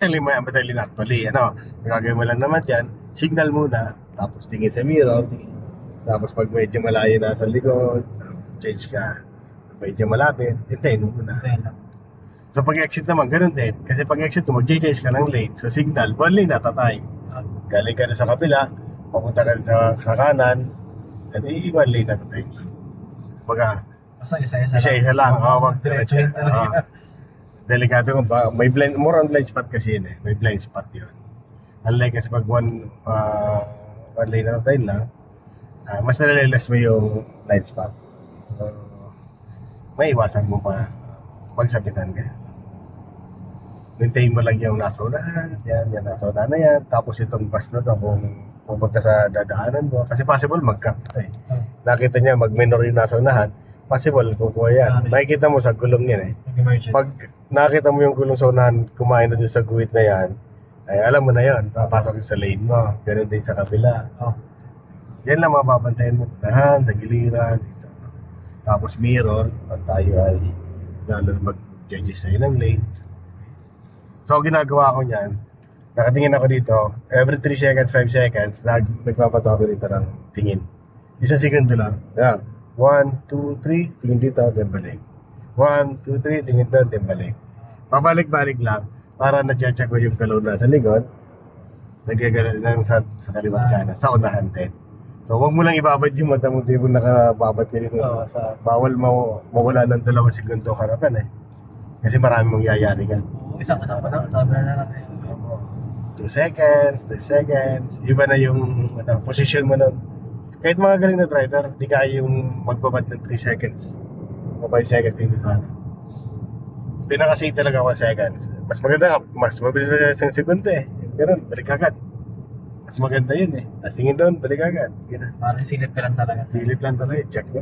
Madali na actually, ano, gagawin mo lang naman dyan, signal muna, tapos tingin sa mirror, tapos pag medyo malayo na sa likod, change ka. Pag medyo malapit, hintayin mo muna. Ayun lang. So pag-exit naman, ganun din. Kasi pag-exit mo, mag-change ka ng lane. Sa signal, one lane at a time. Galing ka na sa kabila, papunta ka sa kanan, at one lane at a time lang. Baga, Basta isa-isa isa-isa lang. Wag Diretsuhin talaga. Delikado kung ba, may blind, more on blind spot kasi yun eh. May blind spot yun. Unlike kasi pag one lane at a time lang, mas nalalalas mo yung blind spot. So, may iwasan mo pa magsabitan ka. Maintain mo lang yung nasa unahan, yan nasa unahan na yan. Tapos itong bus na to, kung pupunta sa dadaanan mo, kasi possible mag-cut ito eh. Nakita niya mag-minor yung nasa unahan, possible kukuha yan. Makikita mo sa gulong yan eh. Emergency. Pag nakita mo yung gulong sa unahan, kumain na din sa guhit na yan, ay alam mo na yon, papasok sa lane mo. Ganun din sa kabila. Oh. Yan lang mababantayan mo. Unahan, tagiliran, dito. Tapos mirror, pag tayo ay lalo na mag-judges sa'yo ng lane. So, ginagawa ko niyan, nakatingin ako dito, every 3 seconds, 5 seconds, nagpapato ako dito ng tingin. Isang segundo lang. Yan. 1, 2, 3, tingin dito, then balik. 1, 2, 3, tingin doon, then balik. Pabalik-balik lang para na-check ko yung galaw na sa likod, nagagalaw lang sa kaliwat kanan, sa unahan din. So, huwag mo lang ibabad yung mata mo, di mo nakababad ka dito. Oo, sa... Bawal mawala ng 2 segundo harapan eh. Kasi marami mong yayari ka. Isang pa na, sabi na lang. 2 seconds, 3 seconds. Iba na yung position mo nun. Kahit mga galing na driver, di kaya yung magbabad ng 3 seconds o 5 seconds dito sa ano. Pinaka-safe talaga 1 seconds. Mas maganda, mas mabilis na isang segundo eh. Pero balik agad. Mas maganda yun eh. Tapos tingin doon, balik agad. Gina. Parang silip ka lang talaga. Silip lang talaga, check mo.